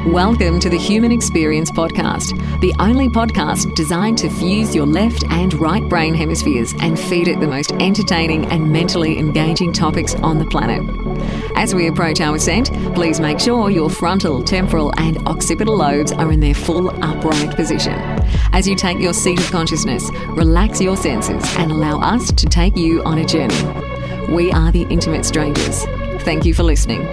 Welcome to the Human Experience Podcast, the only podcast designed to fuse your left and right brain hemispheres and feed it the most entertaining and mentally engaging topics on the planet. As we approach our ascent, please make sure your frontal, temporal and occipital lobes are in their full upright position. As you take your seat of consciousness, relax your senses and allow us to take you on a journey. We are the Intimate Strangers. Thank you for listening.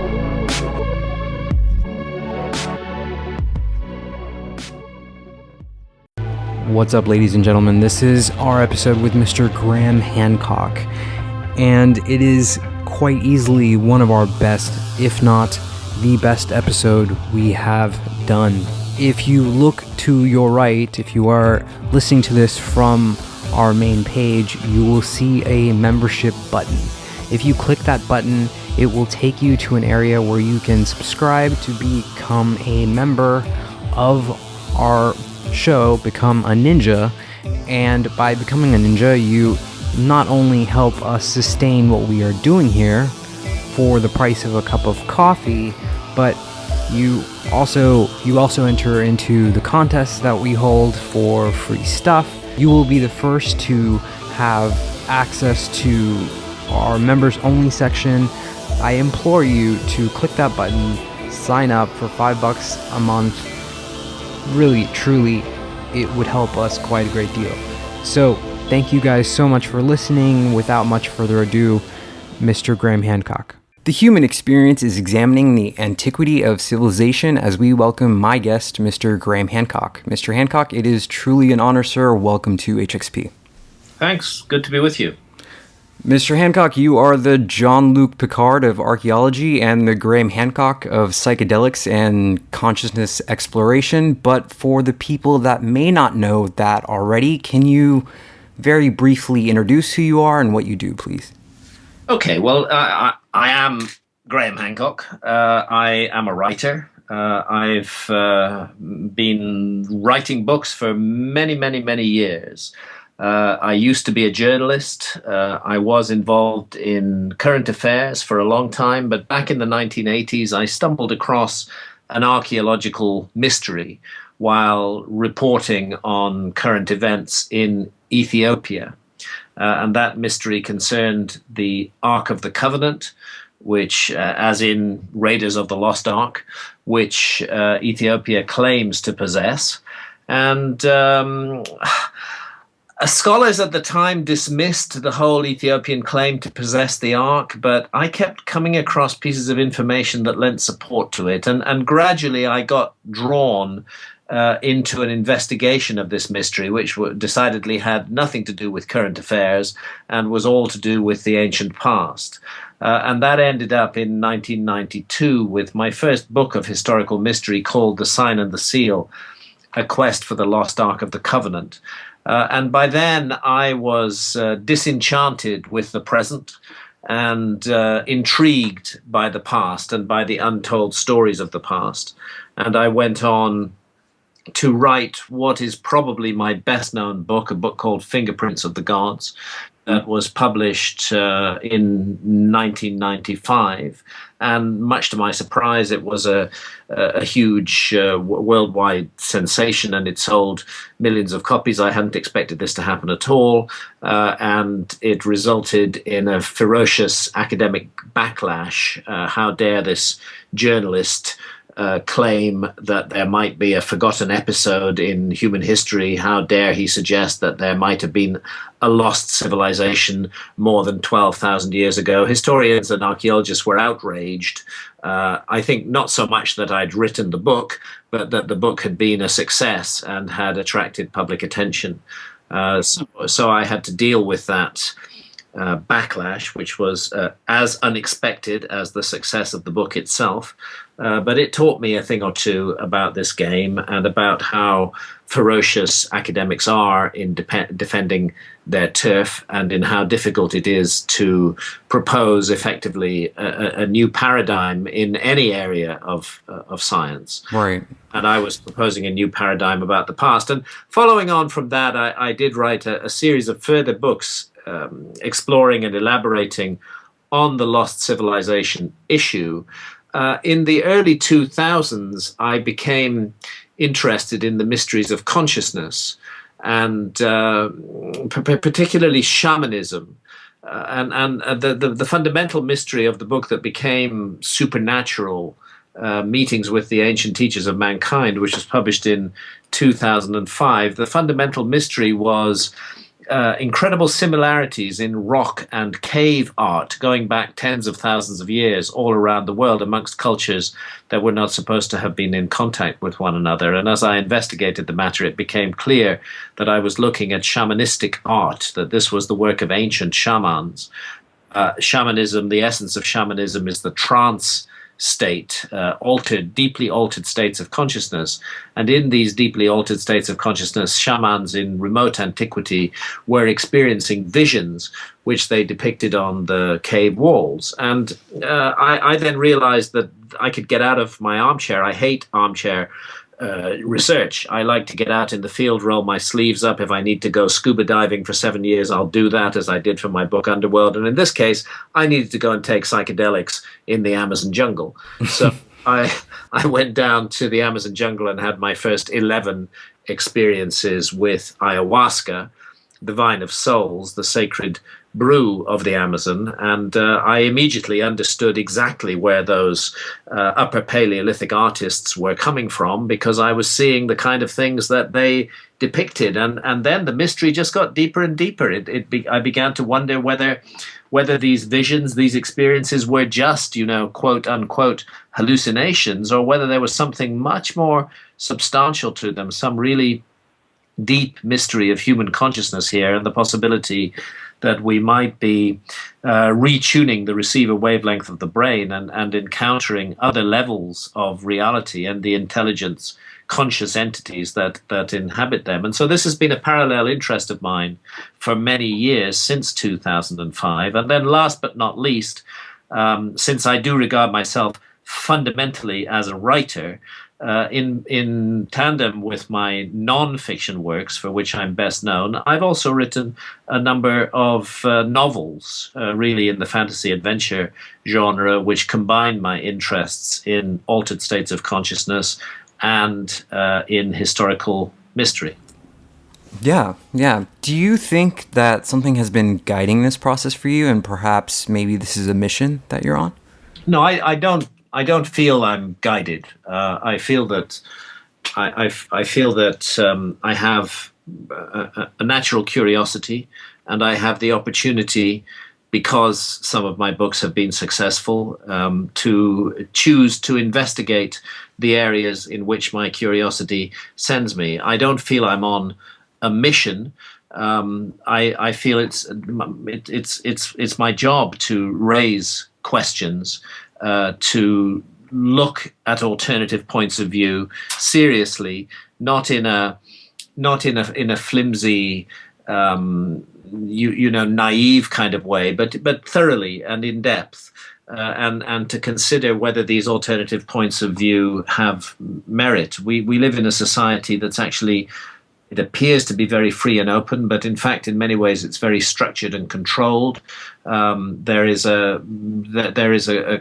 What's up, ladies and gentlemen? This is our episode with Mr. Graham Hancock, and it is quite easily one of our best, if not the best episode we have done. If you look to your right, if you are listening to this from our main page, you will see a membership button. If you click that button, it will take you to an area where you can subscribe to become a member of our show, become a ninja, and by becoming a ninja, you not only help us sustain what we are doing here for the price of a cup of coffee, but you also enter into the contests that we hold for free stuff. You will be the first to have access to our members only section. I implore you to click that button, sign up for $5 a month. Really, truly, it would help us quite a great deal. So, thank you guys so much for listening. Without much further ado, Mr. Graham Hancock. The Human Experience is examining the antiquity of civilization as we welcome my guest, Mr. Graham Hancock. Mr. Hancock, it is truly an honor, sir. Welcome to HXP. Thanks. Good to be with you. Mr. Hancock, you are the Jean-Luc Picard of archaeology and the Graham Hancock of psychedelics and consciousness exploration. But for the people that may not know that already, can you very briefly introduce who you are and what you do, please? Okay, well, I am Graham Hancock. I am a writer. I've been writing books for many, many, many years. I used to be a journalist. I was involved in current affairs for a long time, but back in the 1980s, I stumbled across an archaeological mystery while reporting on current events in Ethiopia. And that mystery concerned the Ark of the Covenant, which, as in Raiders of the Lost Ark, which Ethiopia claims to possess. And scholars at the time dismissed the whole Ethiopian claim to possess the Ark, but I kept coming across pieces of information that lent support to it. And gradually I got drawn into an investigation of this mystery, which decidedly had nothing to do with current affairs and was all to do with the ancient past. And that ended up in 1992 with my first book of historical mystery called The Sign and the Seal, A Quest for the Lost Ark of the Covenant. And by then, I was disenchanted with the present and intrigued by the past and by the untold stories of the past. And I went on to write what is probably my best-known book, a book called Fingerprints of the Gods, that was published in 1995. And much to my surprise, it was a huge worldwide sensation, and it sold millions of copies. I hadn't expected this to happen at all, and it resulted in a ferocious academic backlash. How dare this journalist claim that there might be a forgotten episode in human history? How dare he suggest that there might have been a lost civilization more than 12,000 years ago? Historians and archaeologists were outraged. I think not so much that I'd written the book, but that the book had been a success and had attracted public attention. So I had to deal with that backlash, which was as unexpected as the success of the book itself. But it taught me a thing or two about this game and about how ferocious academics are in defending their turf, and in how difficult it is to propose effectively a new paradigm in any area of science. Right. And I was proposing a new paradigm about the past. And following on from that, I did write a series of further books exploring and elaborating on the lost civilization issue. in the early 2000s, I became interested in the mysteries of consciousness, and particularly shamanism. And the fundamental mystery of the book that became Supernatural, Meetings with the Ancient Teachers of Mankind, which was published in 2005, the fundamental mystery was incredible similarities in rock and cave art going back tens of thousands of years all around the world amongst cultures that were not supposed to have been in contact with one another. And as I investigated the matter, it became clear that I was looking at shamanistic art, that this was the work of ancient shamans. Shamanism, the essence of shamanism is the trance state, deeply altered states of consciousness. And in these deeply altered states of consciousness, shamans in remote antiquity were experiencing visions, which they depicted on the cave walls. And I then realized that I could get out of my armchair. I hate armchair research. I like to get out in the field, roll my sleeves up. If I need to go scuba diving for 7 years, I'll do that, as I did for my book Underworld. And in this case, I needed to go and take psychedelics in the Amazon jungle. So I went down to the Amazon jungle and had my first 11 experiences with ayahuasca, the vine of souls, the sacred brew of the Amazon, and I immediately understood exactly where those upper Paleolithic artists were coming from, because I was seeing the kind of things that they depicted, and then the mystery just got deeper and deeper. I began to wonder whether these visions, these experiences were just, quote unquote, hallucinations, or whether there was something much more substantial to them, some really deep mystery of human consciousness here, and the possibility that we might be retuning the receiver wavelength of the brain and encountering other levels of reality and the intelligence, conscious entities that inhabit them. And so this has been a parallel interest of mine for many years, since 2005. And then last but not least, since I do regard myself fundamentally as a writer, in tandem with my non-fiction works, for which I'm best known, I've also written a number of novels, really in the fantasy adventure genre, which combine my interests in altered states of consciousness and in historical mystery. Yeah. Do you think that something has been guiding this process for you, and perhaps maybe this is a mission that you're on? No, I don't. I don't feel I'm guided. I feel that I feel that I have a natural curiosity, and I have the opportunity, because some of my books have been successful, to choose to investigate the areas in which my curiosity sends me. I don't feel I'm on a mission. I feel it's my job to raise questions, to look at alternative points of view seriously, not in a flimsy, naive kind of way, but thoroughly and in depth, and to consider whether these alternative points of view have merit. We live in a society that's actually, it appears to be very free and open, but in fact, in many ways, it's very structured and controlled. There is a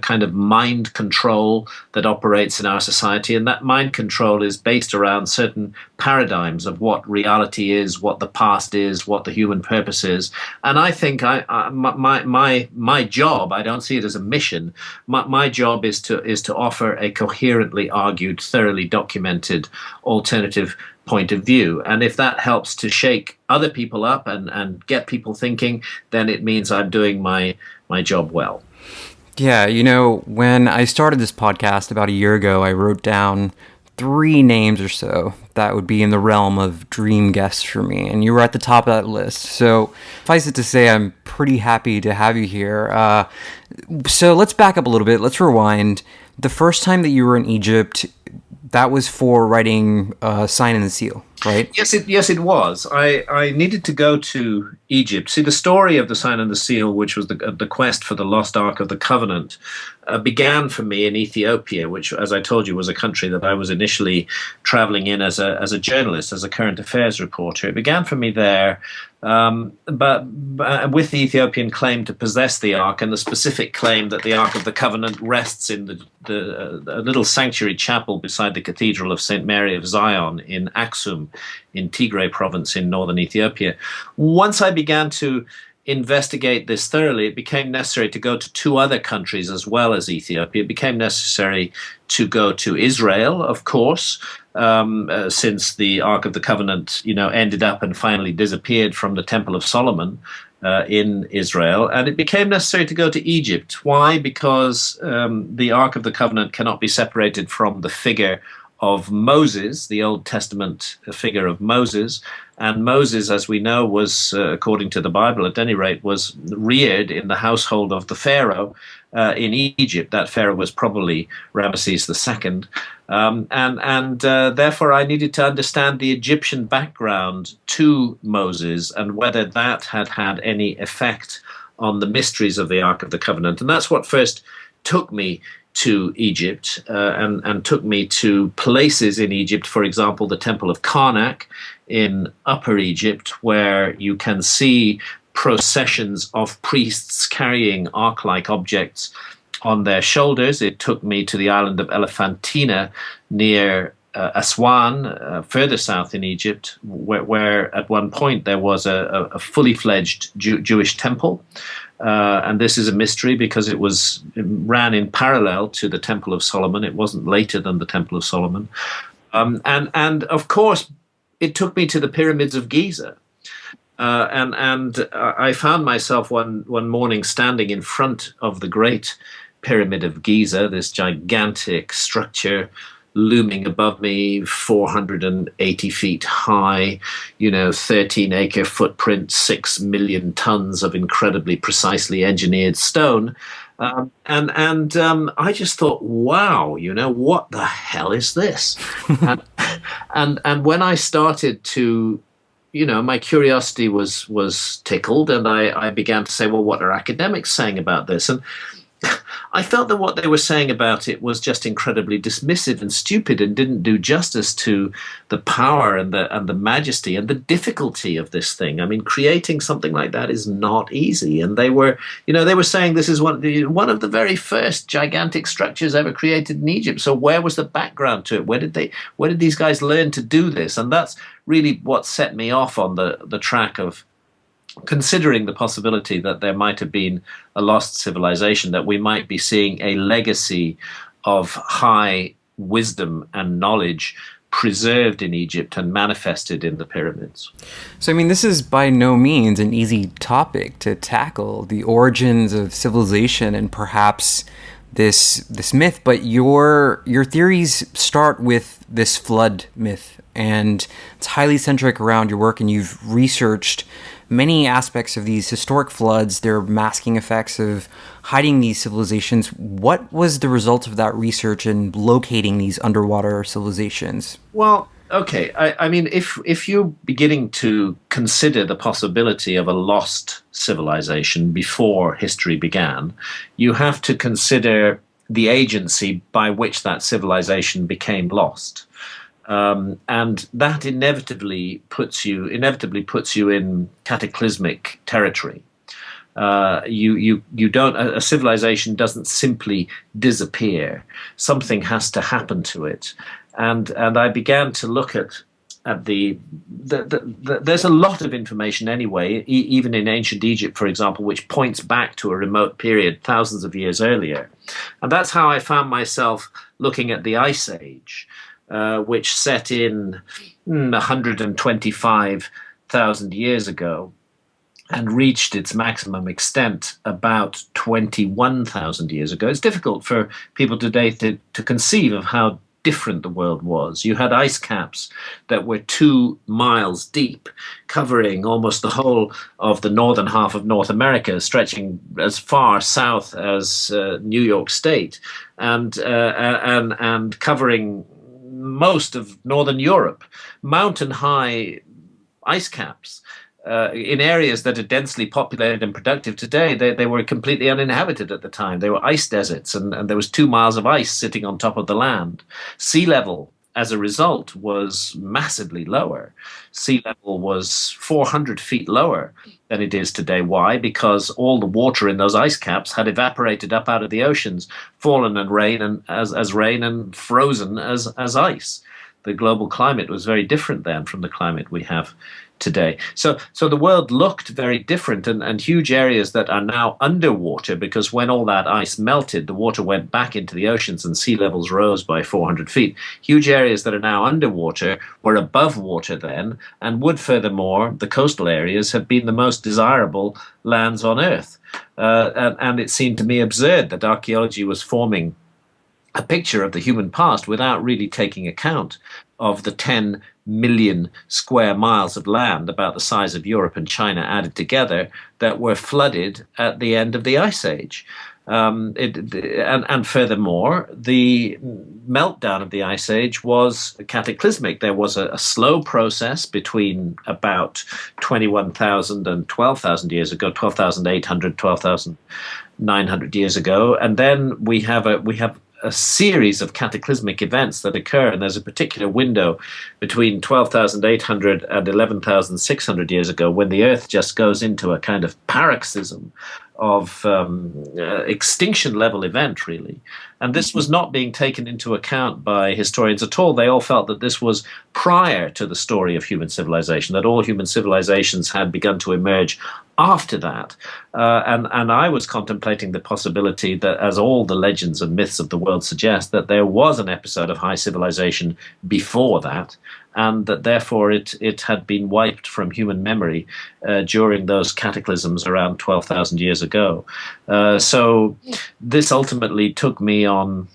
kind of mind control that operates in our society, and that mind control is based around certain paradigms of what reality is, what the past is, what the human purpose is. And I think my job, I don't see it as a mission. My job is to offer a coherently argued, thoroughly documented alternative point of view. And if that helps to shake other people up and get people thinking, then it means I'm doing my job well. Yeah, when I started this podcast about a year ago, I wrote down 3 names or so that would be in the realm of dream guests for me, and you were at the top of that list. So suffice it to say, I'm pretty happy to have you here. So let's back up a little bit. Let's rewind. The first time that you were in Egypt, that was for writing Sign and the Seal, right? Yes, it was. I needed to go to Egypt. See, the story of the Sign and the Seal, which was the quest for the lost Ark of the Covenant, began for me in Ethiopia, which, as I told you, was a country that I was initially traveling in as a journalist, as a current affairs reporter. It began for me there, but with the Ethiopian claim to possess the Ark and the specific claim that the Ark of the Covenant rests in a little sanctuary chapel beside the Cathedral of St. Mary of Zion in Aksum, in Tigray province in northern Ethiopia. Once I began to investigate this thoroughly, it became necessary to go to two other countries as well as Ethiopia. It became necessary to go to Israel, of course, since the Ark of the Covenant, ended up and finally disappeared from the Temple of Solomon in Israel. And it became necessary to go to Egypt. Why? Because the Ark of the Covenant cannot be separated from the figure of Moses, the Old Testament figure of Moses. And Moses, as we know, was, according to the Bible at any rate, was reared in the household of the Pharaoh in Egypt. That Pharaoh was probably Ramesses II. And therefore I needed to understand the Egyptian background to Moses and whether that had had any effect on the mysteries of the Ark of the Covenant. And that's what first took me to Egypt and took me to places in Egypt, for example, the Temple of Karnak in Upper Egypt, where you can see processions of priests carrying ark-like objects on their shoulders. It took me to the island of Elephantina near Aswan, further south in Egypt, where at one point there was a fully fledged Jewish temple. And this is a mystery because it ran in parallel to the Temple of Solomon. It wasn't later than the Temple of Solomon. And of course, it took me to the pyramids of Giza. And I found myself one morning standing in front of the Great Pyramid of Giza, this gigantic structure looming above me, 480 feet high, 13-acre footprint, 6 million tons of incredibly precisely engineered stone. And I just thought, wow, what the hell is this? and when I started to, my curiosity was tickled, and I began to say, well, what are academics saying about this? And I felt that what they were saying about it was just incredibly dismissive and stupid and didn't do justice to the power and the majesty and the difficulty of this thing. I mean, creating something like that is not easy. And they were saying this is one of the very first gigantic structures ever created in Egypt. So where was the background to it? Where did these guys learn to do this? And that's really what set me off on the track of considering the possibility that there might have been a lost civilization, that we might be seeing a legacy of high wisdom and knowledge preserved in Egypt and manifested in the pyramids. So, I mean, this is by no means an easy topic to tackle, the origins of civilization and perhaps this myth, but your theories start with this flood myth, and it's highly centric around your work, and you've researched many aspects of these historic floods, their masking effects of hiding these civilizations. What was the result of that research in locating these underwater civilizations? Well, okay. I mean, if you're beginning to consider the possibility of a lost civilization before history began, you have to consider the agency by which that civilization became lost. And that inevitably puts you in cataclysmic territory. You don't. A civilization doesn't simply disappear. Something has to happen to it. And I began to look at there's a lot of information anyway, even in ancient Egypt, for example, which points back to a remote period thousands of years earlier. And that's how I found myself looking at the Ice Age, which set in 125,000 years ago and reached its maximum extent about 21,000 years ago. It's difficult for people today to conceive of how different the world was. You had ice caps that were 2 miles deep, covering almost the whole of the northern half of North America, stretching as far south as New York State, and covering most of northern Europe. Mountain high ice caps in areas that are densely populated and productive today, they were completely uninhabited at the time. They were ice deserts, and there was 2 miles of ice sitting on top of the land. Sea level, as a result, was massively lower. Sea level was 400 feet lower than it is today. Why? Because all the water in those ice caps had evaporated up out of the oceans, fallen and rain and as rain and frozen as ice. The global climate was very different then from the climate we have today. So the world looked very different, and huge areas that are now underwater, because when all that ice melted, the water went back into the oceans and sea levels rose by 400 feet. Huge areas that are now underwater were above water then, and would furthermore, the coastal areas, have been the most desirable lands on Earth. And it seemed to me absurd that archaeology was forming a picture of the human past without really taking account of the 10 million square miles of land, about the size of Europe and China added together, that were flooded at the end of the Ice Age. And furthermore, the meltdown of the Ice Age was cataclysmic. There was a slow process between about 21,000 and 12,000 years ago, 12,800, 12,900 years ago, and then we have a series of cataclysmic events that occur, and there's a particular window between 12,800 and 11,600 years ago when the Earth just goes into a kind of paroxysm of extinction level event, really. And this was not being taken into account by historians at all. They all felt that this was prior to the story of human civilization, that all human civilizations had begun to emerge after that. And I was contemplating the possibility that, as all the legends and myths of the world suggest, that there was an episode of high civilization before that, and that therefore it had been wiped from human memory during those cataclysms around 12,000 years ago. So this ultimately took me on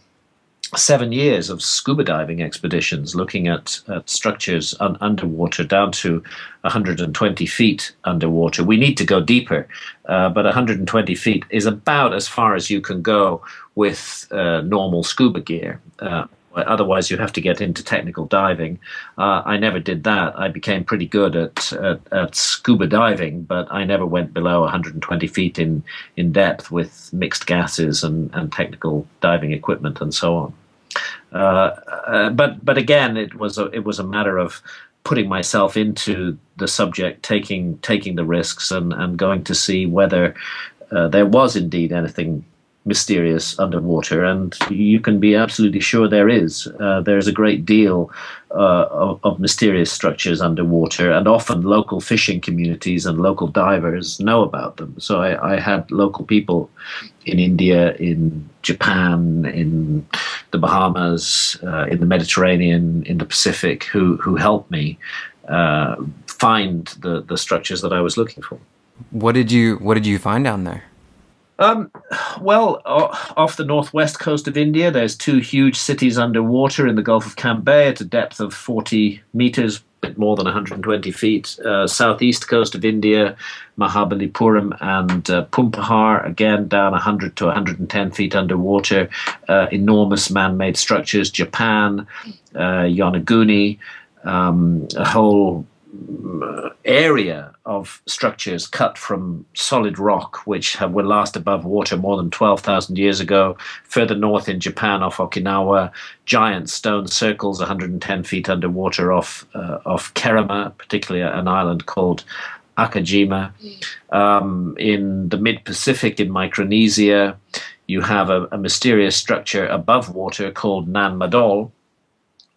7 years of scuba diving expeditions, looking at structures underwater down to 120 feet underwater. We need to go deeper, but 120 feet is about as far as you can go with normal scuba gear. Otherwise, you have to get into technical diving. I never did that. I became pretty good at scuba diving, but I never went below 120 feet in depth with mixed gases and technical diving equipment and so on. But again, it was a matter of putting myself into the subject, taking the risks, and going to see whether there was indeed anything mysterious underwater, and you can be absolutely sure there is. There's a great deal of mysterious structures underwater, and often local fishing communities and local divers know about them. So I had local people in India, in Japan, in the Bahamas, in the Mediterranean, in the Pacific, who helped me find the structures that I was looking for. What did you find down there? Well, off the northwest coast of India, there's 2 huge cities underwater in the Gulf of Cambay at a depth of 40 meters, a bit more than 120 feet. Southeast coast of India, Mahabalipuram and Pumpahar, again down 100 to 110 feet underwater. Enormous man-made structures. Japan, Yonaguni, a whole area of structures cut from solid rock, which were last above water more than 12,000 years ago. Further north in Japan, off Okinawa, giant stone circles 110 feet underwater off Kerama, particularly an island called Akajima. In the mid-Pacific, in Micronesia, you have a mysterious structure above water called Nan Madol.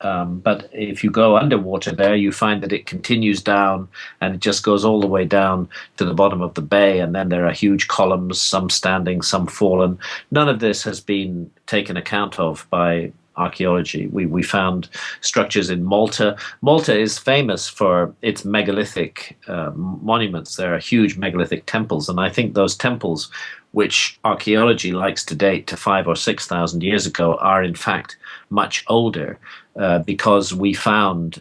But if you go underwater there, you find that it continues down, and it just goes all the way down to the bottom of the bay, and then there are huge columns, some standing, some fallen. None of this has been taken account of by archaeology. We found structures in Malta. Malta is famous for its megalithic monuments. There are huge megalithic temples, and I think those temples, which archaeology likes to date to 5,000 or 6,000 years ago, are in fact much older, because we found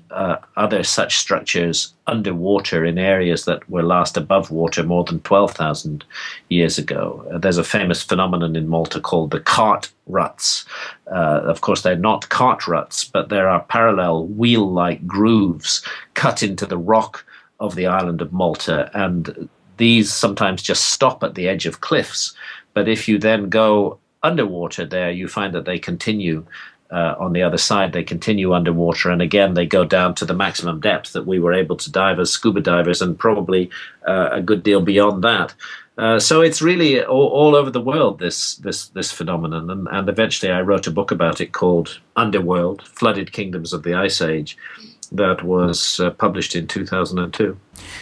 other such structures underwater in areas that were last above water more than 12,000 years ago. There's a famous phenomenon in Malta called the cart ruts. Of course, they're not cart ruts, but there are parallel wheel-like grooves cut into the rock of the island of Malta, and these sometimes just stop at the edge of cliffs. But if you then go underwater there, you find that they continue on the other side. They continue underwater, and again, they go down to the maximum depth that we were able to dive as scuba divers, and probably a good deal beyond that. So it's really all over the world, this phenomenon. And eventually I wrote a book about it called Underworld, Flooded Kingdoms of the Ice Age, that was published in 2002.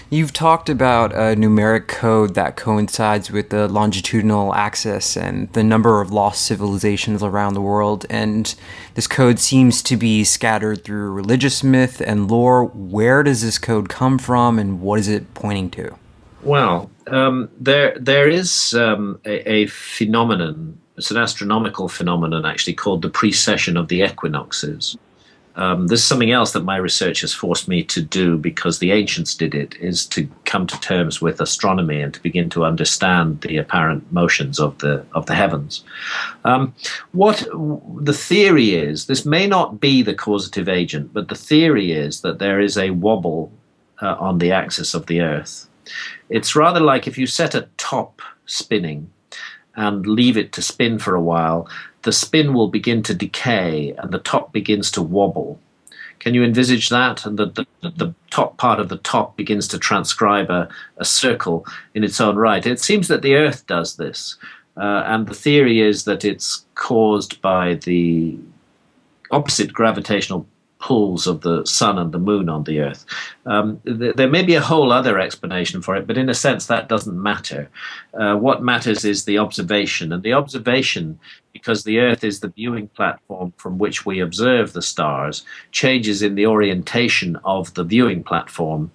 You've talked about a numeric code that coincides with the longitudinal axis and the number of lost civilizations around the world, and this code seems to be scattered through religious myth and lore. Where does this code come from, and what is it pointing to? Well, there is a phenomenon, it's an astronomical phenomenon actually, called the precession of the equinoxes. This is something else that my research has forced me to do, because the ancients did it, is to come to terms with astronomy and to begin to understand the apparent motions of the heavens. What the theory is, this may not be the causative agent, but the theory is that there is a wobble on the axis of the Earth. It's rather like if you set a top spinning and leave it to spin for a while, the spin will begin to decay and the top begins to wobble. Can you envisage that? And the top part of the top begins to transcribe a circle in its own right. It seems that the Earth does this. And the theory is that it's caused by the opposite gravitational pulls of the sun and the moon on the Earth. There may be a whole other explanation for it, but in a sense that doesn't matter. What matters is the observation, and the observation, because the Earth is the viewing platform from which we observe the stars, changes in the orientation of the viewing platform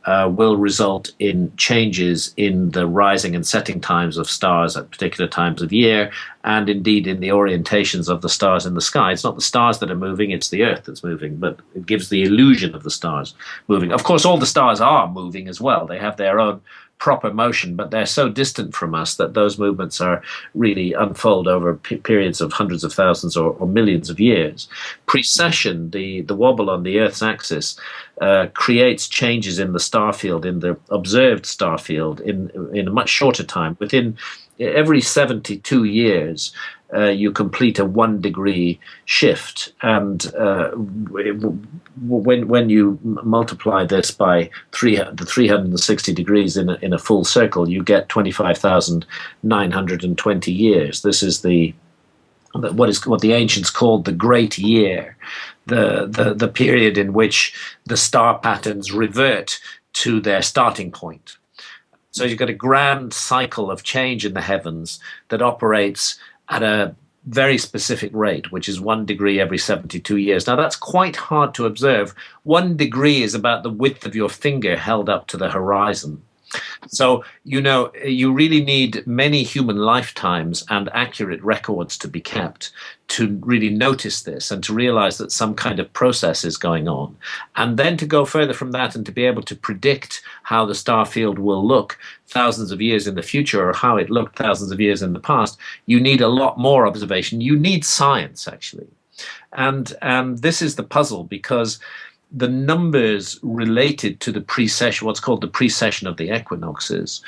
will result in changes in the rising and setting times of stars at particular times of year, and indeed in the orientations of the stars in the sky. It's not the stars that are moving, it's the Earth that's moving, but it gives the illusion of the stars moving. Of course, all the stars are moving as well. They have their own proper motion, but they're so distant from us that those movements are really unfold over periods of hundreds of thousands or millions of years. Precession, the wobble on the Earth's axis, creates changes in the star field, in the observed star field, in a much shorter time. Within every 72 years, you complete a 1 degree shift, and when you multiply this by the 360 degrees in a full circle, you get 25,920 years. This is what the ancients called the Great Year, the period in which the star patterns revert to their starting point. So you've got a grand cycle of change in the heavens that operates at a very specific rate, which is 1 degree every 72 years. Now, that's quite hard to observe. 1 degree is about the width of your finger held up to the horizon. So, you really need many human lifetimes and accurate records to be kept to really notice this and to realize that some kind of process is going on. And then to go further from that and to be able to predict how the star field will look thousands of years in the future, or how it looked thousands of years in the past, you need a lot more observation. You need science, actually. And this is the puzzle, because the numbers related to the precession, what's called the precession of the equinoxes,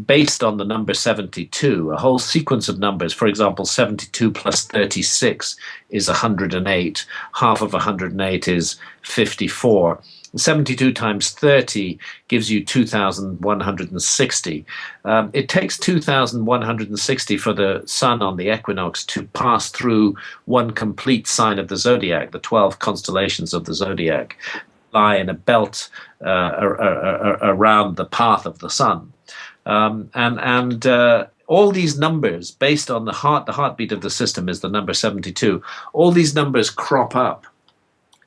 based on the number 72, a whole sequence of numbers. For example, 72 plus 36 is 108. Half of 108 is 54. 72 times 30 gives you 2,160. It takes 2,160 for the sun on the equinox to pass through one complete sign of the zodiac. The 12 constellations of the zodiac lie in a belt around the path of the sun. All these numbers, based on the heartbeat of the system is the number 72. All these numbers crop up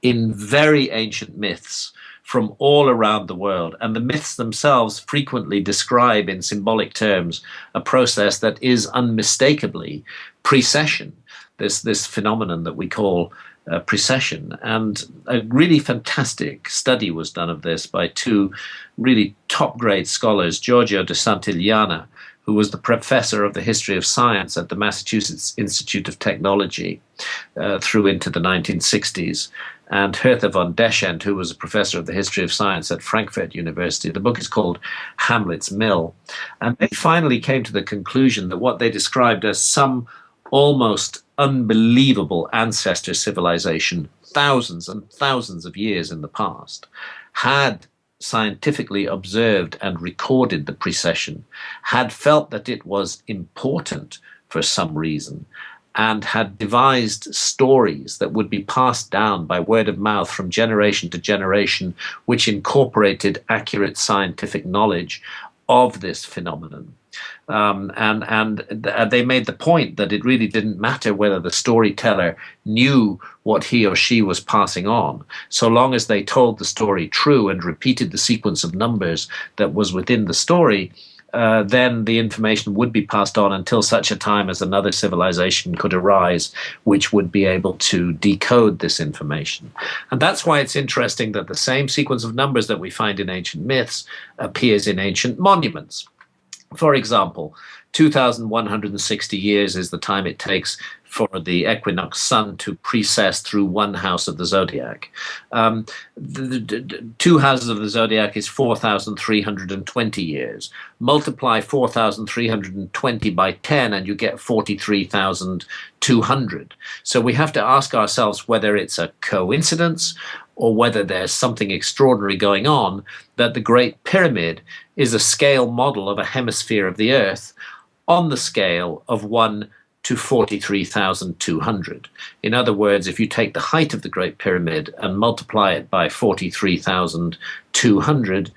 in very ancient myths from all around the world. And the myths themselves frequently describe in symbolic terms a process that is unmistakably precession, this phenomenon that we call precession. And a really fantastic study was done of this by two really top-grade scholars, Giorgio de Santillana, who was the professor of the history of science at the Massachusetts Institute of Technology through into the 1960s, and Hertha von Deschent, who was a professor of the history of science at Frankfurt University. The book is called Hamlet's Mill. And they finally came to the conclusion that what they described as some almost unbelievable ancestor civilization, thousands and thousands of years in the past, had scientifically observed and recorded the precession, had felt that it was important for some reason, and had devised stories that would be passed down by word of mouth from generation to generation, which incorporated accurate scientific knowledge of this phenomenon. And they made the point that it really didn't matter whether the storyteller knew what he or she was passing on, so long as they told the story true and repeated the sequence of numbers that was within the story. Then the information would be passed on until such a time as another civilization could arise which would be able to decode this information. And that's why it's interesting that the same sequence of numbers that we find in ancient myths appears in ancient monuments. For example, 2,160 years is the time it takes for the equinox sun to precess through one house of the zodiac. The two houses of the zodiac is 4,320 years. Multiply 4,320 by 10 and you get 43,200. So we have to ask ourselves whether it's a coincidence or whether there's something extraordinary going on, that the Great Pyramid is a scale model of a hemisphere of the Earth on the scale of 1 to 43,200. In other words, if you take the height of the Great Pyramid and multiply it by 43,200,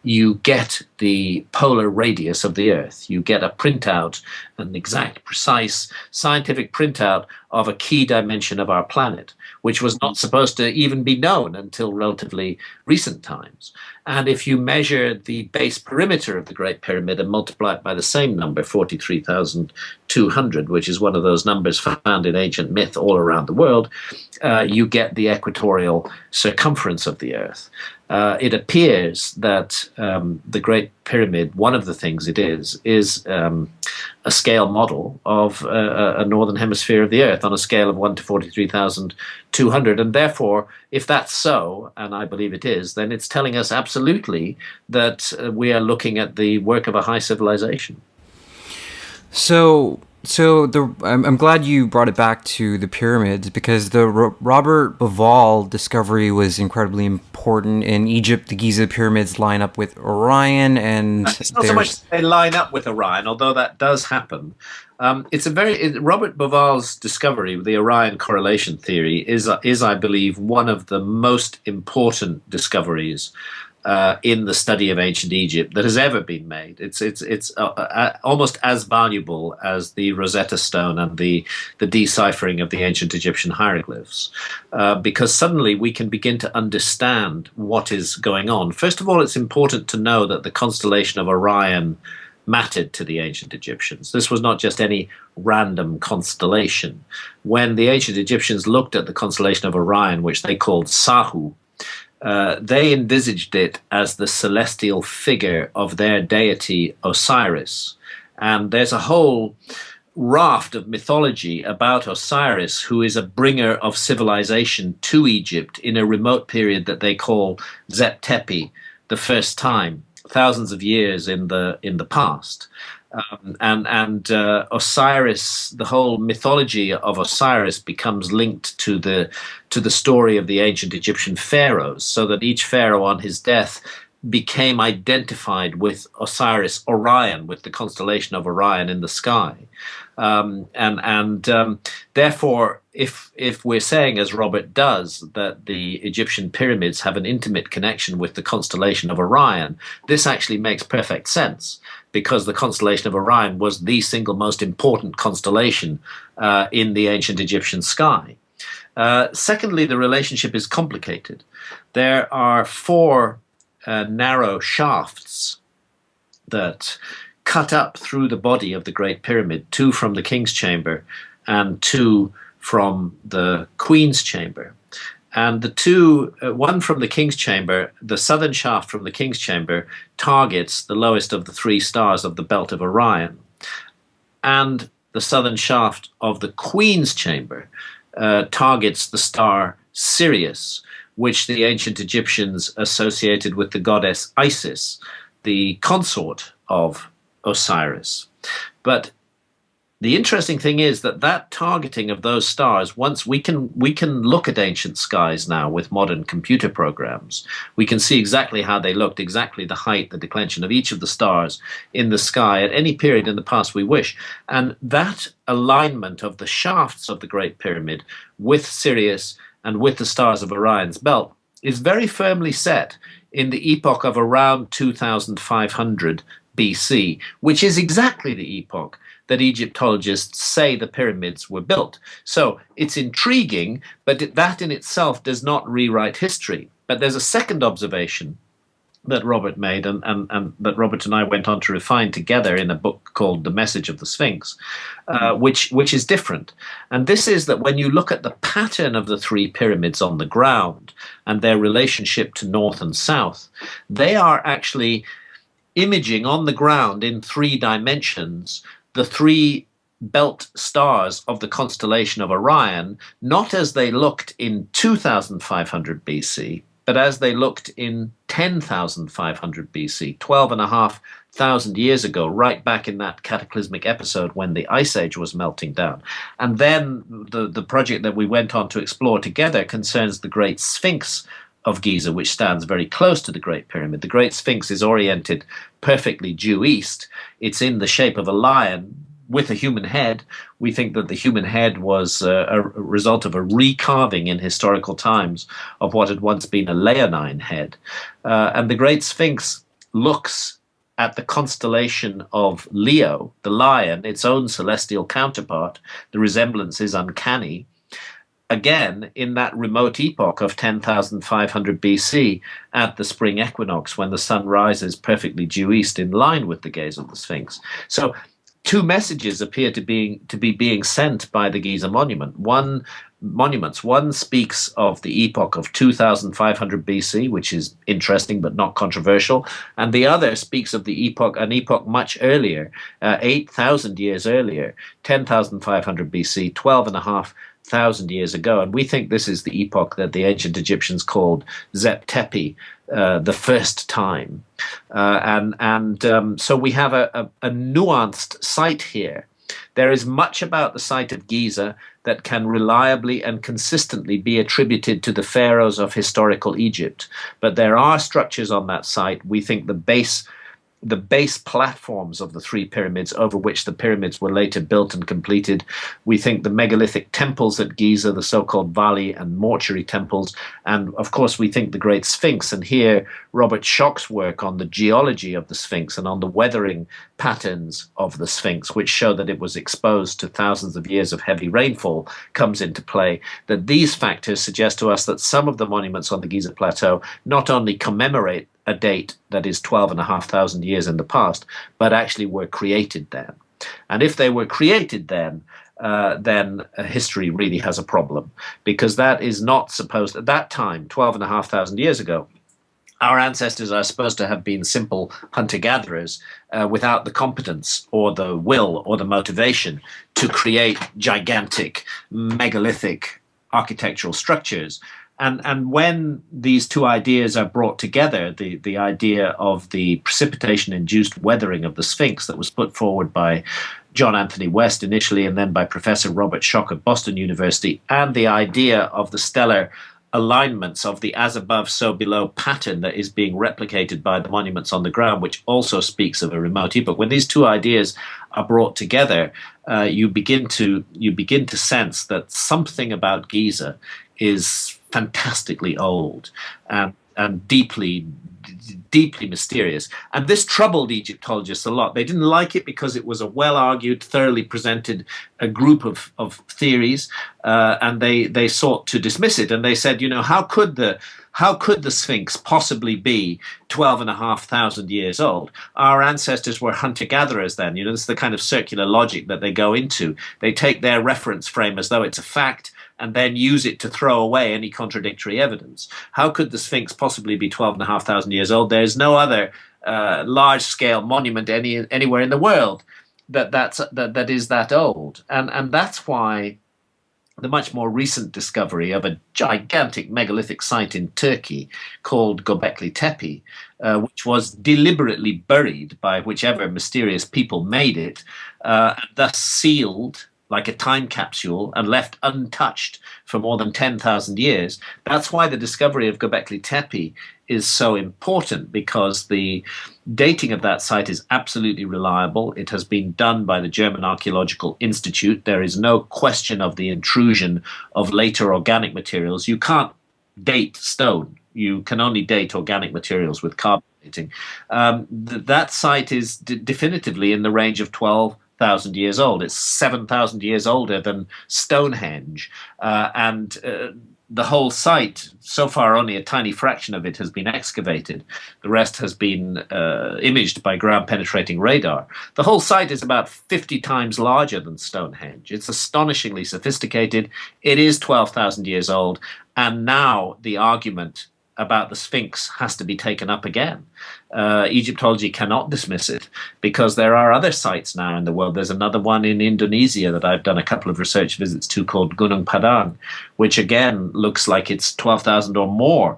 you get the polar radius of the Earth. You get a printout, an exact, precise scientific printout of a key dimension of our planet, which was not supposed to even be known until relatively recent times. And if you measure the base perimeter of the Great Pyramid and multiply it by the same number, 43,200, which is one of those numbers found in ancient myth all around the world, you get the equatorial circumference of the Earth. It appears that the Great Pyramid, one of the things it is a scale model of a northern hemisphere of the Earth on a scale of 1 to 43,200. And therefore, if that's so, and I believe it is, then it's telling us absolutely that we are looking at the work of a high civilization. I'm glad you brought it back to the pyramids, because the Robert Bauval discovery was incredibly important. In Egypt, the Giza pyramids line up with Orion, and it's not so much they line up with Orion, although that does happen. Robert Bauval's discovery, the Orion correlation theory, is I believe one of the most important discoveries in the study of ancient Egypt that has ever been made. It's almost as valuable as the Rosetta Stone and the deciphering of the ancient Egyptian hieroglyphs, because suddenly we can begin to understand what is going on. First of all, it's important to know that the constellation of Orion mattered to the ancient Egyptians. This was not just any random constellation. When the ancient Egyptians looked at the constellation of Orion, which they called Sahu, they envisaged it as the celestial figure of their deity Osiris. And there's a whole raft of mythology about Osiris, who is a bringer of civilization to Egypt in a remote period that they call Zep Tepi, the first time, thousands of years in the past. Osiris, the whole mythology of Osiris becomes linked to the story of the ancient Egyptian pharaohs, so that each pharaoh on his death became identified with Osiris Orion, with the constellation of Orion in the sky. Therefore, if we're saying, as Robert does, that the Egyptian pyramids have an intimate connection with the constellation of Orion, this actually makes perfect sense, because the constellation of Orion was the single most important constellation in the ancient Egyptian sky. Secondly, the relationship is complicated. There are four narrow shafts that cut up through the body of the Great Pyramid, two from the King's Chamber and two from the Queen's Chamber. And the two, one from the King's Chamber, the southern shaft from the King's Chamber, targets the lowest of the three stars of the belt of Orion. And the southern shaft of the Queen's Chamber targets the star Sirius, which the ancient Egyptians associated with the goddess Isis, the consort of Osiris. But the interesting thing is that targeting of those stars, once we can look at ancient skies now with modern computer programs, we can see exactly how they looked, exactly the height, the declension of each of the stars in the sky at any period in the past we wish. And that alignment of the shafts of the Great Pyramid with Sirius and with the stars of Orion's belt is very firmly set in the epoch of around 2500 BC, which is exactly the epoch that Egyptologists say the pyramids were built. So it's intriguing, but that in itself does not rewrite history. But there's a second observation that Robert made and that Robert and I went on to refine together in a book called The Message of the Sphinx, which is different. And this is that when you look at the pattern of the three pyramids on the ground and their relationship to north and south, they are actually imaging on the ground in 3 dimensions the 3 belt stars of the constellation of Orion, not as they looked in 2500 BC, but as they looked in 10,500 BC, 12,500 years ago, right back in that cataclysmic episode when the Ice Age was melting down. And then the project that we went on to explore together concerns the Great Sphinx of Giza, which stands very close to the Great Pyramid. The Great Sphinx is oriented perfectly due east. It's in the shape of a lion with a human head. We think that the human head was a result of a recarving in historical times of what had once been a leonine head. And the Great Sphinx looks at the constellation of Leo, the lion, its own celestial counterpart. The resemblance is uncanny. Again, in that remote epoch of 10,500 BC at the spring equinox when the sun rises perfectly due east in line with the gaze of the Sphinx. So 2 messages appear to be being sent by the Giza monument. One speaks of the epoch of 2500 BC, which is interesting but not controversial, and the other speaks of an epoch much earlier, 8,000 years earlier, 10,500 BC, 12,500 years ago. And we think this is the epoch that the ancient Egyptians called Zep Tepi, the first time. So we have a nuanced site here. There is much about the site of Giza that can reliably and consistently be attributed to the pharaohs of historical Egypt. But there are structures on that site. We think the base platforms of the 3 pyramids over which the pyramids were later built and completed. We think the megalithic temples at Giza, the so-called valley and mortuary temples, and of course we think the Great Sphinx. And here Robert Schoch's work on the geology of the Sphinx and on the weathering patterns of the Sphinx, which show that it was exposed to thousands of years of heavy rainfall, comes into play. That these factors suggest to us that some of the monuments on the Giza Plateau not only commemorate a date that is 12,500 years in the past, but actually were created then. And if they were created then history really has a problem, because that is not supposed, at that time, 12,500 years ago, our ancestors are supposed to have been simple hunter-gatherers without the competence or the will or the motivation to create gigantic, megalithic architectural structures. And when these 2 ideas are brought together, the idea of the precipitation-induced weathering of the Sphinx that was put forward by John Anthony West initially and then by Professor Robert Schoch at Boston University, and the idea of the stellar alignments of the as above, so below pattern that is being replicated by the monuments on the ground, which also speaks of a remote epoch. When these 2 ideas are brought together, you begin to sense that something about Giza is fantastically old and deeply mysterious. And this troubled Egyptologists a lot. They didn't like it because it was a well-argued, thoroughly presented a group of theories, and they sought to dismiss it. And they said, how could the Sphinx possibly be 12,500 years old? Our ancestors were hunter-gatherers then. This is the kind of circular logic that they go into. They take their reference frame as though it's a fact, and then use it to throw away any contradictory evidence. How could the Sphinx possibly be 12,500 years old? There's no other large-scale monument anywhere in the world that is that old. And that's why the much more recent discovery of a gigantic megalithic site in Turkey called Göbekli Tepe, which was deliberately buried by whichever mysterious people made it, and thus sealed like a time capsule and left untouched for more than 10,000 years. That's why the discovery of Göbekli Tepe is so important, because the dating of that site is absolutely reliable. It has been done by the German Archaeological Institute. There is no question of the intrusion of later organic materials. You can't date stone. You can only date organic materials with carbon dating. That site is definitively in the range of 12,000 years old. It's 7,000 years older than Stonehenge. And the whole site, so far only a tiny fraction of it has been excavated. The rest has been imaged by ground-penetrating radar. The whole site is about 50 times larger than Stonehenge. It's astonishingly sophisticated. It is 12,000 years old. And now the argument about the Sphinx has to be taken up again. Egyptology cannot dismiss it, because there are other sites now in the world. There's another one in Indonesia that I've done a couple of research visits to called Gunung Padang, which again looks like it's 12,000 or more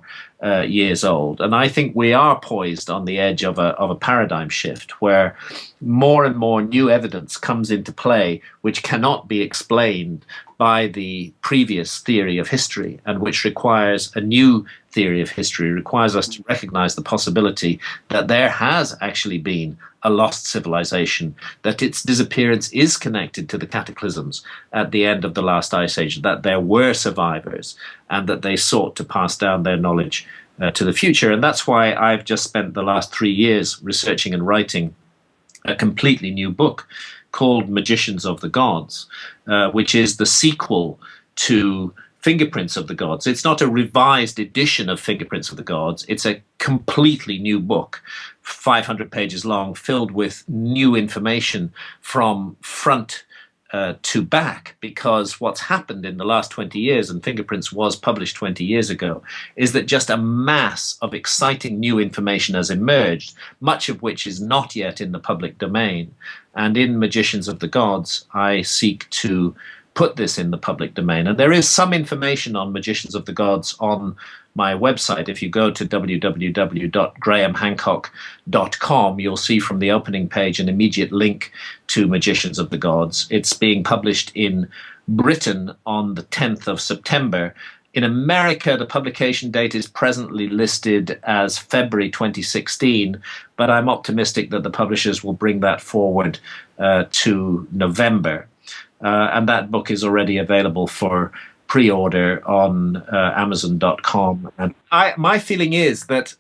years old. And I think we are poised on the edge of a paradigm shift, where more and more new evidence comes into play which cannot be explained by the previous theory of history, and which requires a new theory of history, requires us to recognize the possibility that there has actually been a lost civilization, that its disappearance is connected to the cataclysms at the end of the last ice age, that there were survivors, and that they sought to pass down their knowledge to the future. And that's why I've just spent the last 3 years researching and writing a completely new book called Magicians of the Gods, which is the sequel to Fingerprints of the Gods. It's not a revised edition of Fingerprints of the Gods. It's a completely new book, 500 pages long, filled with new information from front to back, because what's happened in the last 20 years, and Fingerprints was published 20 years ago, is that just a mass of exciting new information has emerged, much of which is not yet in the public domain. And in Magicians of the Gods, I seek to put this in the public domain. And there is some information on Magicians of the Gods on my website. If you go to www.grahamhancock.com, you'll see from the opening page an immediate link to Magicians of the Gods. It's being published in Britain on the 10th of September. In America, the publication date is presently listed as February 2016, but I'm optimistic that the publishers will bring that forward to November. And that book is already available for pre-order on Amazon.com. And my feeling is that,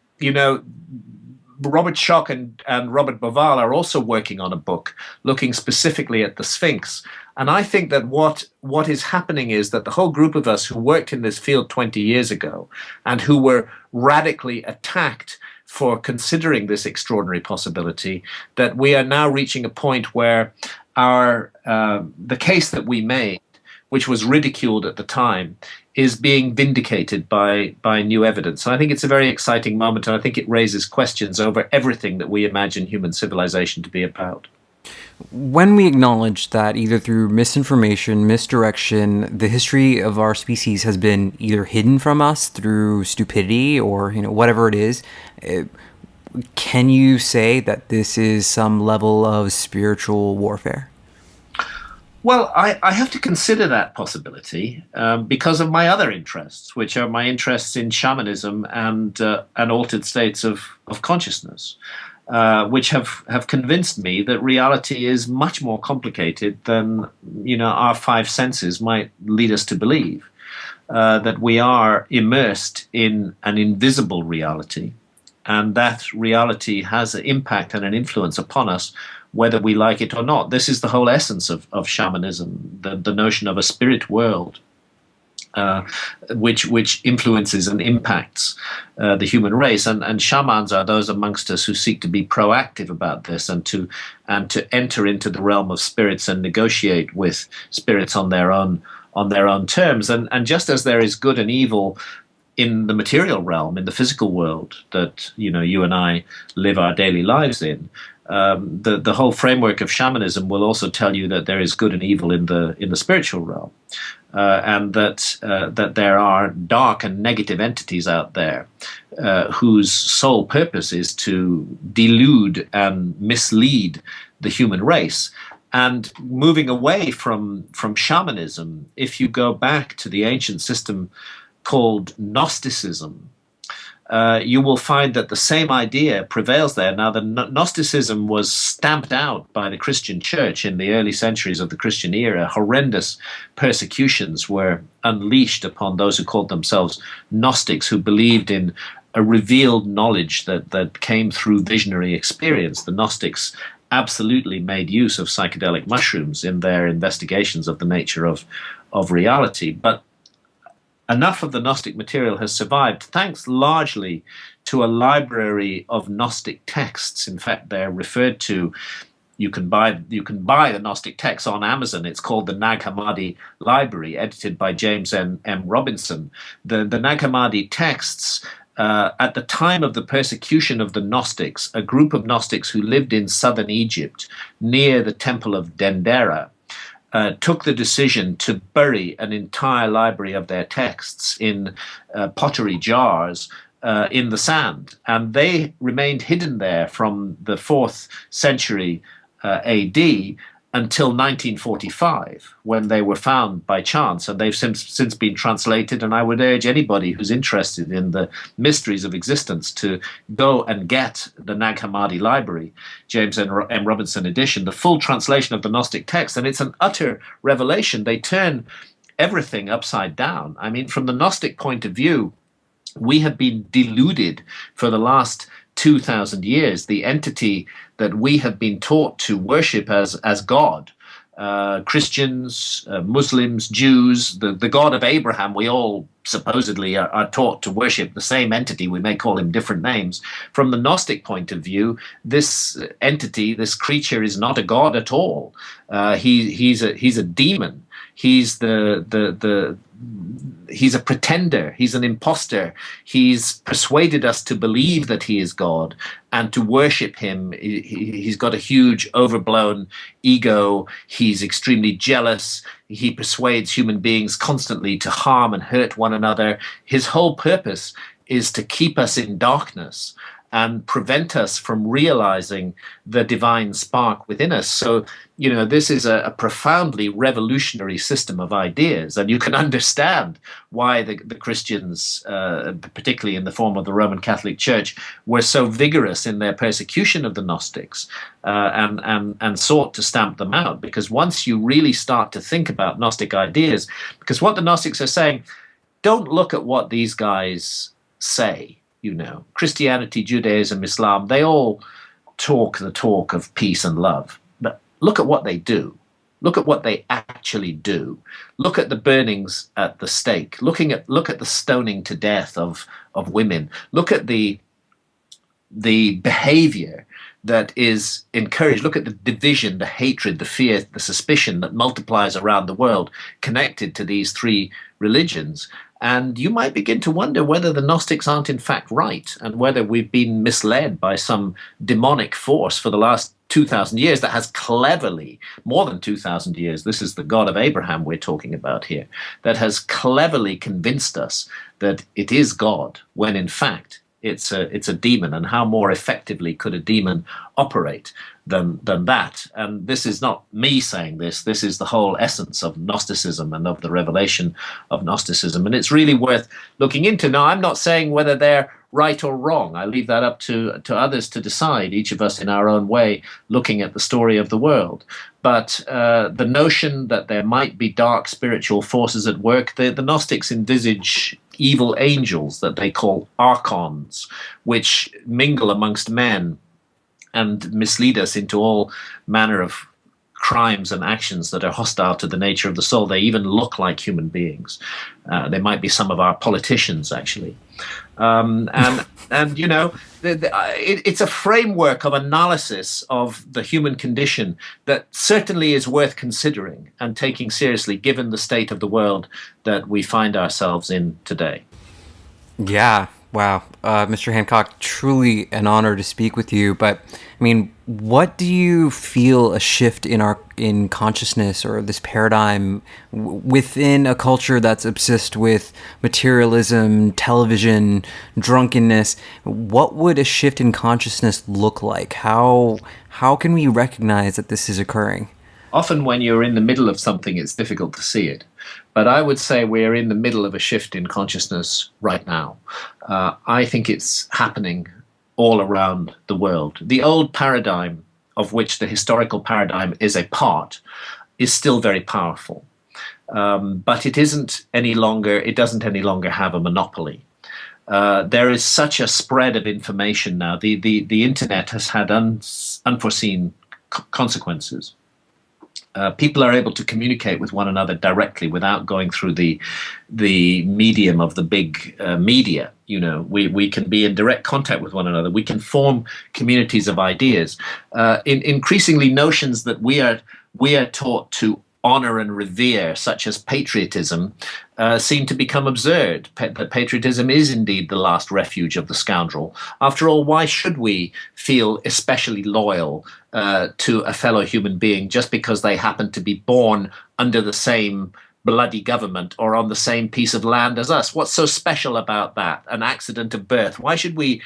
Robert Schoch and Robert Boval are also working on a book looking specifically at the Sphinx. And I think that what is happening is that the whole group of us who worked in this field 20 years ago and who were radically attacked for considering this extraordinary possibility, that we are now reaching a point where the case that we made, which was ridiculed at the time, is being vindicated by new evidence. And I think it's a very exciting moment, and I think it raises questions over everything that we imagine human civilization to be about. When we acknowledge that either through misinformation, misdirection, the history of our species has been either hidden from us through stupidity or whatever it is, can you say that this is some level of spiritual warfare? Well, I have to consider that possibility because of my other interests, which are my interests in shamanism and altered states of consciousness, which have convinced me that reality is much more complicated than our five senses might lead us to believe. That we are immersed in an invisible reality, and that reality has an impact and an influence upon us, whether we like it or not. This is the whole essence of shamanism, the notion of a spirit world, which influences and impacts the human race. And shamans are those amongst us who seek to be proactive about this and to enter into the realm of spirits and negotiate with spirits on their own terms. And just as there is good and evil in the material realm, in the physical world that you and I live our daily lives in, the whole framework of shamanism will also tell you that there is good and evil in the spiritual realm. and that there are dark and negative entities out there whose sole purpose is to delude and mislead the human race. And moving away from shamanism, if you go back to the ancient system called Gnosticism, you will find that the same idea prevails there. Now, the Gnosticism was stamped out by the Christian church in the early centuries of the Christian era. Horrendous persecutions were unleashed upon those who called themselves Gnostics, who believed in a revealed knowledge that came through visionary experience. The Gnostics absolutely made use of psychedelic mushrooms in their investigations of the nature of reality. But enough of the Gnostic material has survived, thanks largely to a library of Gnostic texts. In fact, they're referred to. You can buy the Gnostic texts on Amazon. It's called the Nag Hammadi Library, edited by James M. Robinson. The Nag Hammadi texts, at the time of the persecution of the Gnostics, a group of Gnostics who lived in southern Egypt near the temple of Dendera, took the decision to bury an entire library of their texts in pottery jars in the sand. And they remained hidden there from the 4th century AD until 1945, when they were found by chance, and they've since been translated. And I would urge anybody who's interested in the mysteries of existence to go and get the Nag Hammadi Library, James M. Robinson edition, the full translation of the Gnostic text. And it's an utter revelation. They turn everything upside down. I mean, from the Gnostic point of view, we have been deluded for the last 2,000 years. The entity that we have been taught to worship as God, Christians, Muslims, Jews, the God of Abraham, we all supposedly are taught to worship the same entity. We may call him different names. From the Gnostic point of view, this entity, this creature, is not a god at all. He's a demon. He's he's a pretender. He's an imposter. He's persuaded us to believe that he is God and to worship him. He's got a huge, overblown ego. He's extremely jealous. He persuades human beings constantly to harm and hurt one another. His whole purpose is to keep us in darkness and prevent us from realizing the divine spark within us. So, this is a profoundly revolutionary system of ideas, and you can understand why the Christians, particularly in the form of the Roman Catholic Church, were so vigorous in their persecution of the Gnostics and sought to stamp them out. Because once you really start to think about Gnostic ideas, because what the Gnostics are saying, don't look at what these guys say. Christianity, Judaism, Islam, they all talk the talk of peace and love. But look at what they do. Look at what they actually do. Look at the burnings at the stake. Look at the stoning to death of women. Look at the behavior that is encouraged. Look at the division, the hatred, the fear, the suspicion that multiplies around the world connected to these three religions. And you might begin to wonder whether the Gnostics aren't in fact right, and whether we've been misled by some demonic force for the last 2,000 years that has cleverly, more than 2,000 years, this is the God of Abraham we're talking about here, that has cleverly convinced us that it is God, when in fact it's a demon. And how more effectively could a demon operate than that? And this is not me saying this. This is the whole essence of Gnosticism and of the revelation of Gnosticism. And it's really worth looking into. Now, I'm not saying whether they're right or wrong. I leave that up to others to decide, each of us in our own way, looking at the story of the world. But the notion that there might be dark spiritual forces at work, the Gnostics envisage evil angels that they call archons, which mingle amongst men and mislead us into all manner of crimes and actions that are hostile to the nature of the soul. They even look like human beings. They might be some of our politicians, actually. It's a framework of analysis of the human condition that certainly is worth considering and taking seriously, given the state of the world that we find ourselves in today. Yeah, Wow, Mr. Hancock, truly an honor to speak with you. But I mean, what do you feel a shift in consciousness or this paradigm within a culture that's obsessed with materialism, television, drunkenness? What would a shift in consciousness look like? How can we recognize that this is occurring? Often when you're in the middle of something, it's difficult to see it. But I would say we're in the middle of a shift in consciousness right now. I think it's happening all around the world. The old paradigm, of which the historical paradigm is a part, is still very powerful. But it doesn't any longer have a monopoly. There is such a spread of information now. The internet has had unforeseen consequences. People are able to communicate with one another directly without going through the medium of the big media. You know, we can be in direct contact with one another. We can form communities of ideas. Increasingly, notions that we are taught to honor and revere, such as patriotism, seem to become absurd. That patriotism is indeed the last refuge of the scoundrel. After all, why should we feel especially loyal to a fellow human being just because they happen to be born under the same bloody government or on the same piece of land as us? What's so special about that? An accident of birth. Why should we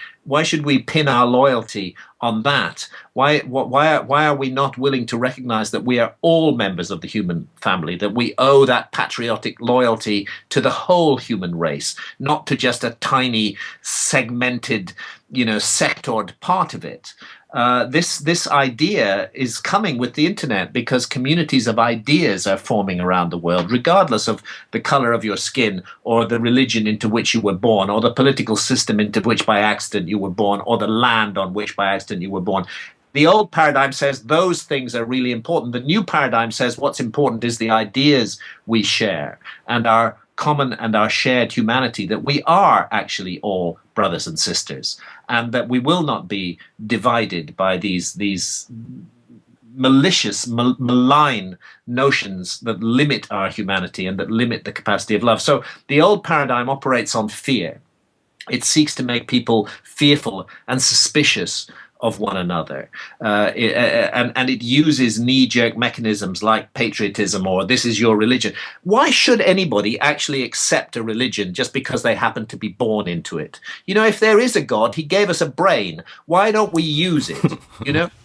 pin our loyalty on that? Why are we not willing to recognize that we are all members of the human family, that we owe that patriotic loyalty to the whole human race, not to just a tiny segmented, sectored part of it? This idea is coming with the internet because communities of ideas are forming around the world, regardless of the color of your skin or the religion into which you were born or the political system into which by accident you were born or the land on which by accident you were born. The old paradigm says those things are really important. The new paradigm says what's important is the ideas we share and our common and our shared humanity, that we are actually all brothers and sisters, and that we will not be divided by these malicious, malign notions that limit our humanity and that limit the capacity of love. So the old paradigm operates on fear. It seeks to make people fearful and suspicious of one another. And it uses knee-jerk mechanisms like patriotism or this is your religion. Why should anybody actually accept a religion just because they happen to be born into it? If there is a God, he gave us a brain. Why don't we use it?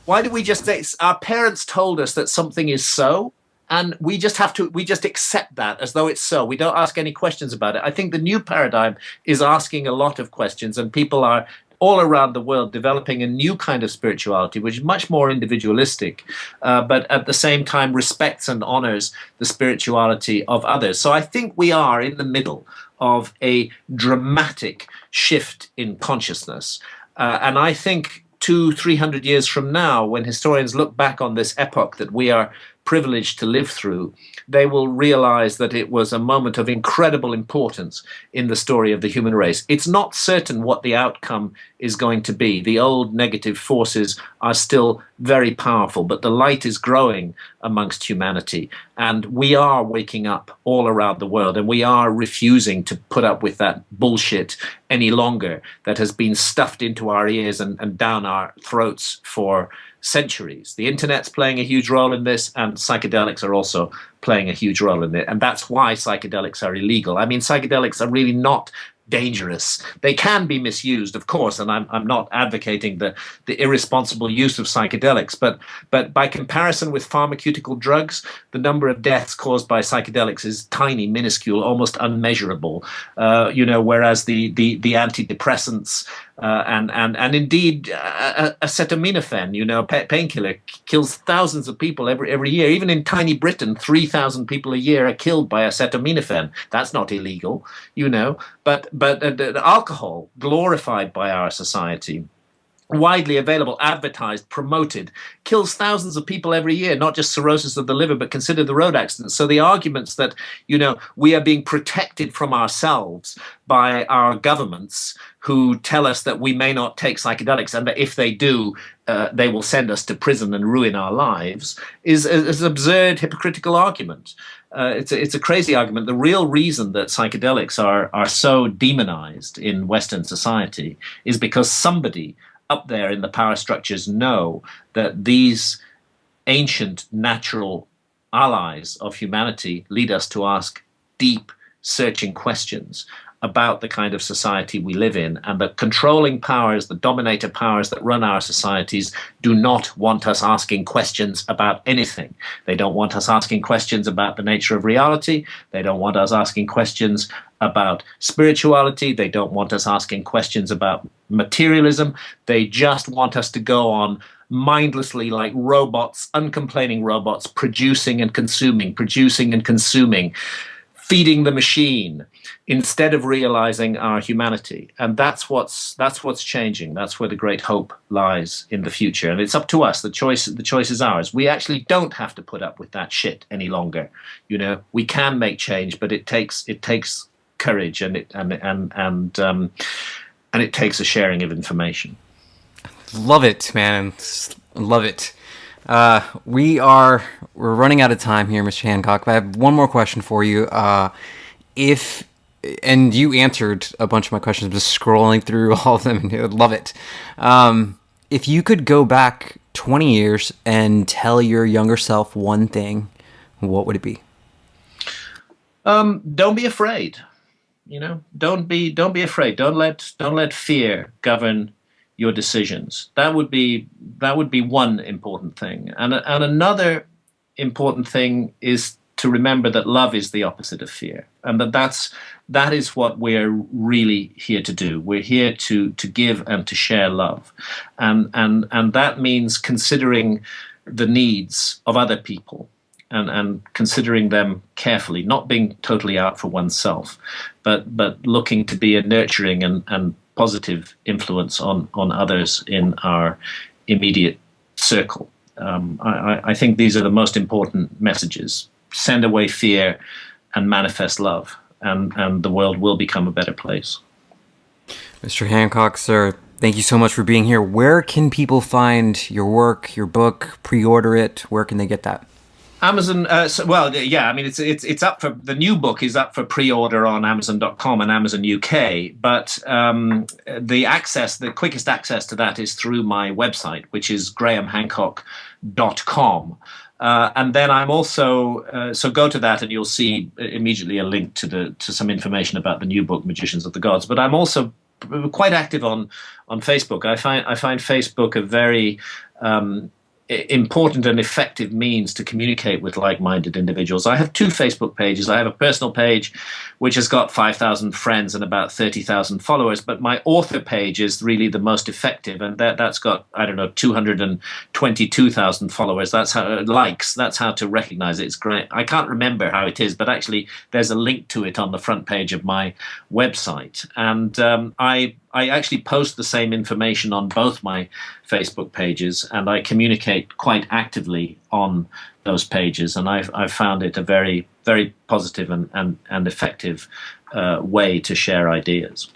Why do we just say, our parents told us that something is so, and we just accept that as though it's so. We don't ask any questions about it. I think the new paradigm is asking a lot of questions, and people are all around the world developing a new kind of spirituality, which is much more individualistic, but at the same time respects and honors the spirituality of others. So I think we are in the middle of a dramatic shift in consciousness. And I think 200-300 years from now, when historians look back on this epoch that we are privileged to live through, they will realize that it was a moment of incredible importance in the story of the human race. It's not certain what the outcome is going to be. The old negative forces are still very powerful, but the light is growing amongst humanity, and we are waking up all around the world, and we are refusing to put up with that bullshit any longer that has been stuffed into our ears and down our throats for centuries. The internet's playing a huge role in this, and psychedelics are also playing a huge role in it. And that's why psychedelics are illegal. I mean, psychedelics are really not dangerous. They can be misused, of course, and I'm not advocating the irresponsible use of psychedelics, but by comparison with pharmaceutical drugs, the number of deaths caused by psychedelics is tiny, minuscule, almost unmeasurable. Whereas the antidepressants and indeed acetaminophen, painkiller, kills thousands of people every year. Even in tiny Britain, 3,000 people a year are killed by acetaminophen. That's not illegal, but alcohol, glorified by our society, widely available, advertised, promoted, kills thousands of people every year, not just cirrhosis of the liver, but consider the road accidents. So the arguments that, we are being protected from ourselves by our governments who tell us that we may not take psychedelics and that if they do, they will send us to prison and ruin our lives is an absurd, hypocritical argument. it's a crazy argument. The real reason that psychedelics are so demonized in Western society is because somebody up there in the power structures know that these ancient natural allies of humanity lead us to ask deep, searching questions about the kind of society we live in, and the controlling powers, the dominator powers that run our societies do not want us asking questions about anything. They don't want us asking questions about the nature of reality. They don't want us asking questions about spirituality. They don't want us asking questions about materialism. They just want us to go on mindlessly like robots, uncomplaining robots, producing and consuming, feeding the machine, instead of realizing our humanity. And that's what's changing. That's where the great hope lies in the future. And it's up to us. The choice is ours. We actually don't have to put up with that shit any longer. You know, we can make change, but it takes courage and it takes a sharing of information. Love it, man. Love it. We're running out of time here, Mr. Hancock. But I have one more question for you. And you answered a bunch of my questions, just scrolling through all of them, and I would love it. If you could go back 20 years and tell your younger self one thing, what would it be? Don't be afraid. You know, don't be afraid. Don't let fear govern your decisions. That would be one important thing. And another important thing is to remember that love is the opposite of fear, and that is what we're really here to do. We're here to give and to share love, and that means considering the needs of other people and considering them carefully, not being totally out for oneself, but looking to be a nurturing and positive influence on others in our immediate circle. I think these are the most important messages. Send away fear and manifest love, and the world will become a better place. Mr. Hancock, sir, thank you so much for being here. Where can people find your work, your book, pre-order it? Where can they get that? Amazon. It's up for, the new book is up for pre-order on Amazon.com and Amazon UK. But the quickest access to that is through my website, which is grahamhancock.com. And then I'm also so go to that and you'll see immediately a link to some information about the new book, Magicians of the Gods. But I'm also quite active on Facebook. I find Facebook a very important and effective means to communicate with like-minded individuals. I have two Facebook pages. I have a personal page which has got 5,000 friends and about 30,000 followers, but my author page is really the most effective, and that's got 222,000 followers. That's how likes. That's how to recognize it. It's great. I can't remember how it is, but actually there's a link to it on the front page of my website, and I actually post the same information on both my Facebook pages, and I communicate quite actively on those pages. And I've found it a very, very positive and effective way to share ideas.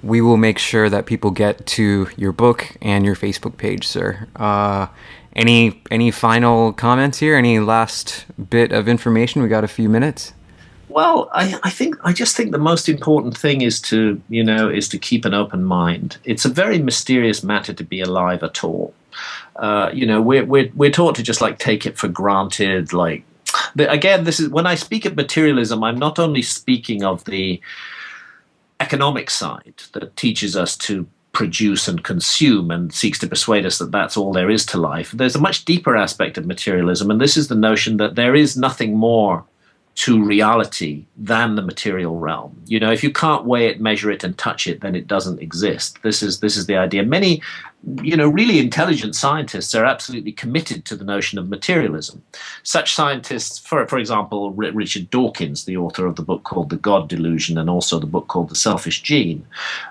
We will make sure that people get to your book and your Facebook page, sir. Any final comments here? Any last bit of information? We got a few minutes. Well, I just think the most important thing is to keep an open mind. It's a very mysterious matter to be alive at all. We're taught to just like take it for granted. Like, again, this is when I speak of materialism, I'm not only speaking of the economic side that teaches us to produce and consume and seeks to persuade us that that's all there is to life. There's a much deeper aspect of materialism, and this is the notion that there is nothing more to reality than the material realm. You know, if you can't weigh it, measure it, and touch it, then it doesn't exist. This is the idea. Many, really intelligent scientists are absolutely committed to the notion of materialism. Such scientists, for example, Richard Dawkins, the author of the book called The God Delusion and also the book called The Selfish Gene,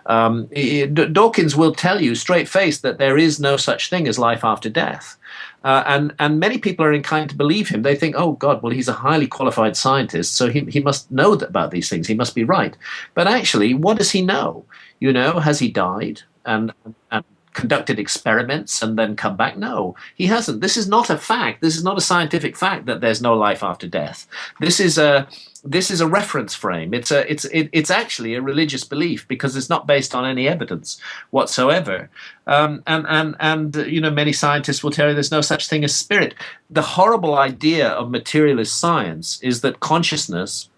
Dawkins will tell you straight-faced that there is no such thing as life after death. And many people are inclined to believe him. They think, oh, God, well, he's a highly qualified scientist, so he must know about these things. He must be right. But actually, what does he know? Has he died? And conducted experiments and then come back? No, he hasn't. This is not a fact. This is not a scientific fact that there's no life after death. This is a reference frame. It's actually a religious belief because it's not based on any evidence whatsoever. And many scientists will tell you there's no such thing as spirit. The horrible idea of materialist science is that consciousness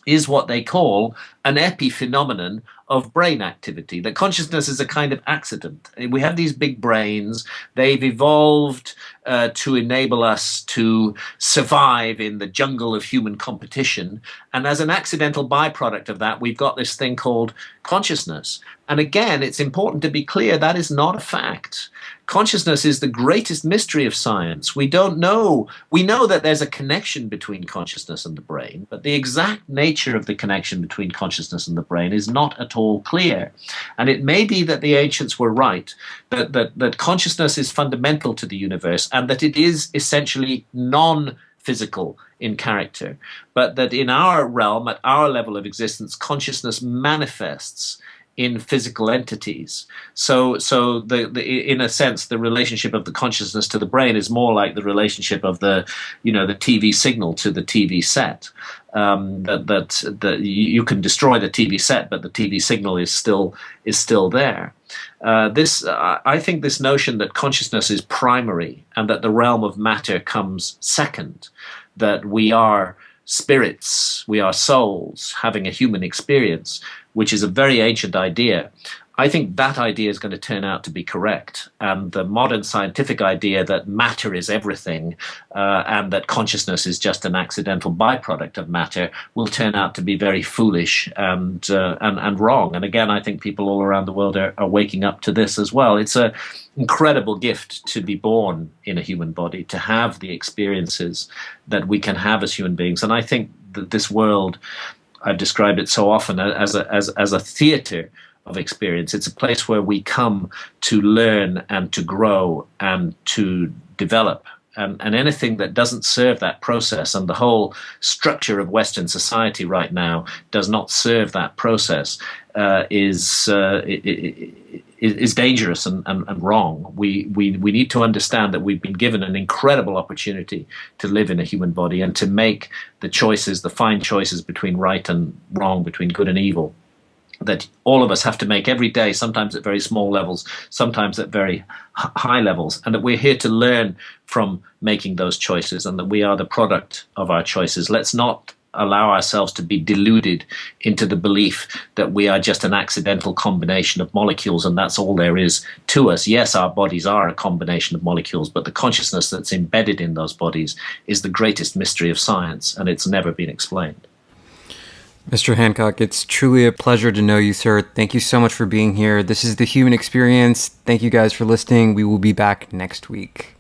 is what they call an epiphenomenon of brain activity, that consciousness is a kind of accident. We have these big brains. They've evolved to enable us to survive in the jungle of human competition. And as an accidental byproduct of that, we've got this thing called consciousness. And again, it's important to be clear that is not a fact. Consciousness is the greatest mystery of science. We don't know. We know that there's a connection between consciousness and the brain, but the exact nature of the connection between consciousness and the brain is not at all clear. And it may be that the ancients were right, that consciousness is fundamental to the universe and that it is essentially non-physical in character, but that in our realm, at our level of existence, consciousness manifests in physical entities. So in a sense, the relationship of the consciousness to the brain is more like the relationship of the TV signal to the TV set. That you can destroy the TV set, but the TV signal is still there. I think this notion that consciousness is primary and that the realm of matter comes second, that we are spirits, we are souls having a human experience, which is a very ancient idea. I think that idea is going to turn out to be correct. And the modern scientific idea that matter is everything and that consciousness is just an accidental byproduct of matter will turn out to be very foolish and wrong. And again, I think people all around the world are waking up to this as well. It's an incredible gift to be born in a human body, to have the experiences that we can have as human beings. And I think that this world, I've described it so often as a theater of experience. It's a place where we come to learn and to grow and to develop. And anything that doesn't serve that process, and the whole structure of Western society right now does not serve that process, is dangerous and wrong. We need to understand that we've been given an incredible opportunity to live in a human body and to make the choices, the fine choices between right and wrong, between good and evil, that all of us have to make every day, sometimes at very small levels, sometimes at very high levels, and that we're here to learn from making those choices and that we are the product of our choices. Let's not allow ourselves to be deluded into the belief that we are just an accidental combination of molecules and that's all there is to us. Yes, our bodies are a combination of molecules, but the consciousness that's embedded in those bodies is the greatest mystery of science, and it's never been explained. Mr. Hancock, it's truly a pleasure to know you, sir. Thank you so much for being here. This is The Human Experience. Thank you guys for listening. We will be back next week.